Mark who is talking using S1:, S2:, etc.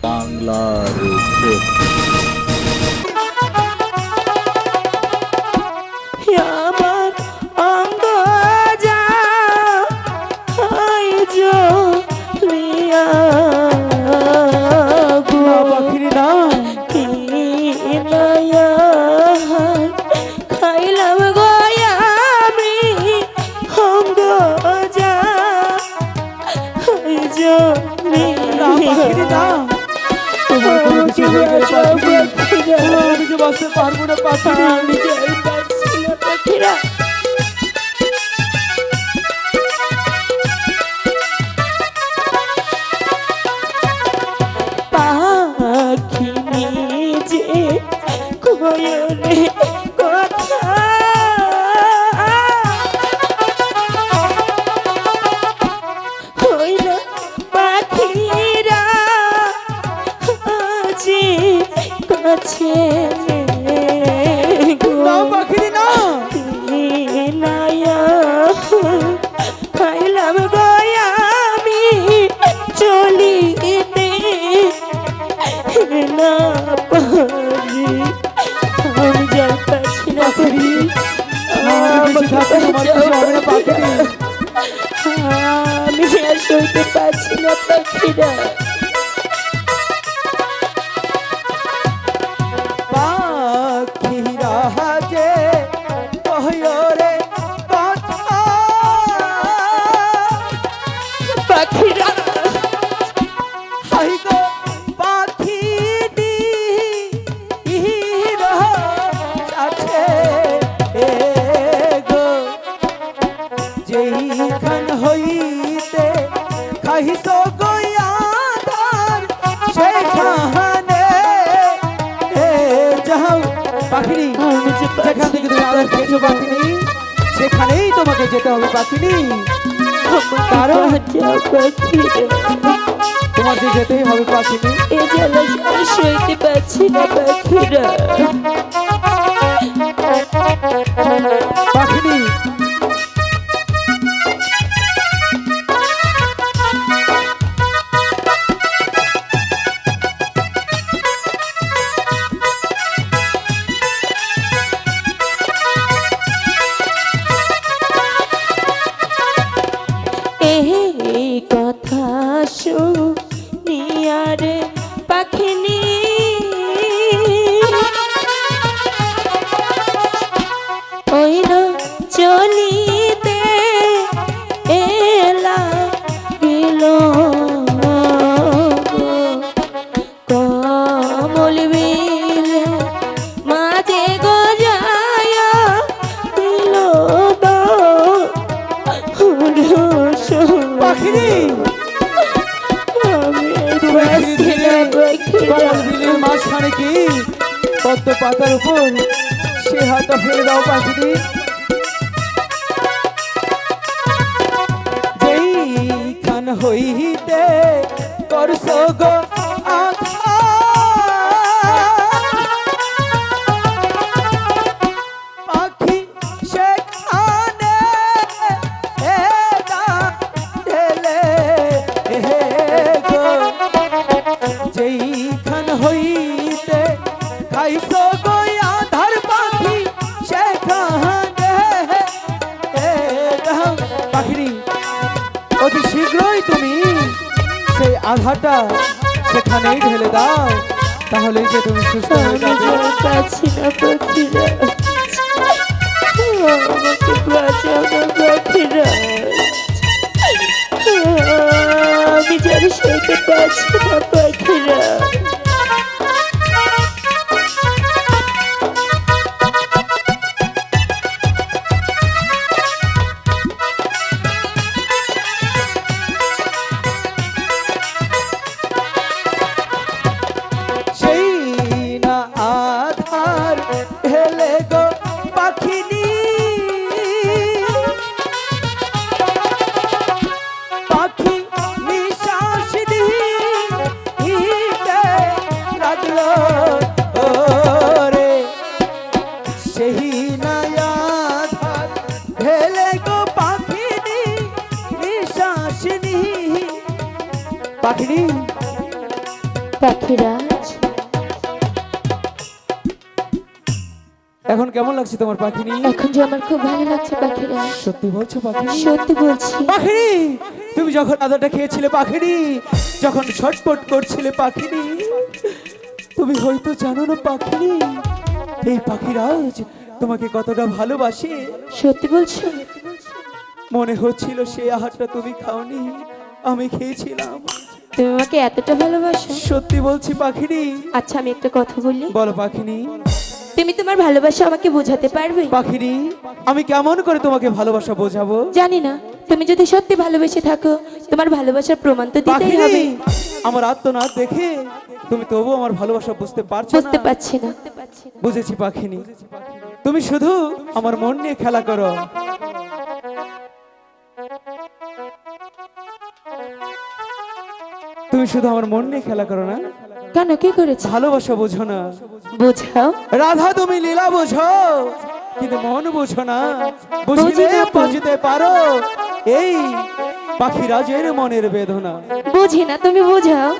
S1: বাংলার
S2: আমার অঙ্গ যা হয় জলিয়া গো
S3: পাখিরি না
S2: কি নয়া খাইলাম গয়া আমি অঙ্গ যা হয়
S3: পাখিরি না তোমার কোনো কিছু হয়ে গেলে পাখিরি আমি যে বাঁচতে পারবো না পাখিরি
S2: আমি যাই পারছি না পাখিরা পাখি নিজে কোয়লে কথা হইল পাখিরা আজি কাছে
S3: না পাখিরি না
S2: নায়া খাইলাম গয়া আমি চলিতে না পারি আমি যাই পারছি না পারি আমি আর সইতে পারছি না পাখিরা
S3: পাখিরা যে কহরে কথা
S2: পাখিরা
S3: হাই গো পাখি দি আছে এ গো যেইখান হইতে খাইস গয়াধার সেখানে যাও পাখিরি যেখান থেকে তুমি আদার খেয়েছো পাখিনি সেখানেই তোমাকে যেতে হবে পাখিনি কারণ তোমার যে যেতেই হবে পাখিনি
S2: এ জ্বালা আর সইতে পারছি না পাখিরা
S3: পাখিনি
S2: এই কথা শুনিয়ার পাখিনি ওই না চলিতে এলা গেল কমল বিলে মাঝে গজায়া দিল
S3: পাখিনি বিলের মাঝখানে কি পদ্ম পাতার উপর সে হাতটা ফেলে দাও পাখিনি যেইখান হইতে করছ গো পাখি সেখানে যেইখান হইতে খাইছ গয়াধার পাখি সেখানে পাখিরি অতি শীঘ্রই তুমি সেই আধারটা সেখানেই ঢেলে দাও তাহলেই যে তুমি সুস্থ হয়ে যাবে
S2: পাচ্ছি না পাখিরা আমাকে বাঁচাও না পাখিরা আমি জানি সইতে পারছি না পাখিরা
S3: সেই না আধার ঢেলে গো পাখিনি পাখি নিঃশ্বাস দিতে লাগলো রে সেই না আধার ঢেলে গো পাখিনি নিঃশ্বাস পাখিনি
S2: পাখিরাজ,
S3: এখন কেমন লাগছে তোমার পাখিনি?
S2: এখন যে আমার খুব ভালো লাগছে পাখিরাজ।
S3: সত্যি বলছো পাখিনি?
S2: সত্যি বলছি।
S3: পাখিনি, তুমি যখন আদাটা খেয়েছিলে পাখিনি, যখন ছটপট করছিলে পাখিনি, তুমি হয়তো জানো না পাখিনি, এই পাখিরাজ তোমাকে কতটা ভালোবাসে।
S2: সত্যি বলছো?
S3: মনে হচ্ছিল সেই আহারটা তুমি খাওনি, আমি খেয়েছিলাম।
S2: তুমি আমাকে এতটা ভালোবাসো?
S3: সত্যি বলছি পাখিনি।
S2: আচ্ছা আমি একটা কথা বলি।
S3: বলো পাখিনি।
S2: তুমি তোমার ভালোবাসা আমাকে বোঝাতে পারবে?
S3: পাখিনি, আমি কেমন করে তোমাকে ভালোবাসা বোঝাবো?
S2: জানি না, তুমি যদি সত্যি ভালোবেসে থাকো তোমার ভালোবাসার প্রমাণ তো দিতেই
S3: পাখিনি,
S2: হবে।
S3: আমার আত্মনাদ দেখে তুমি তবু আমার ভালোবাসা বুঝতে পারছো
S2: বুঝতে
S3: না?
S2: পারছি না।
S3: বুঝেছি পাখিনি, তুমি শুধু আমার মন নিয়ে খেলা করো। তুমি শুধু আমার মন নিয়ে খেলা করো না,
S2: কেন, কি করেছি?
S3: ভালোবাসা বোঝো না।
S2: বোঝাও।
S3: রাধা তুমি লীলা বোঝো, কিন্তু মন বোঝো না।
S2: বুঝি
S3: বুঝিলে
S2: না তো।
S3: বুঝতে পারো এই পাখিরাজের মনের বেদনা।
S2: বুঝি না, তুমি বোঝাও।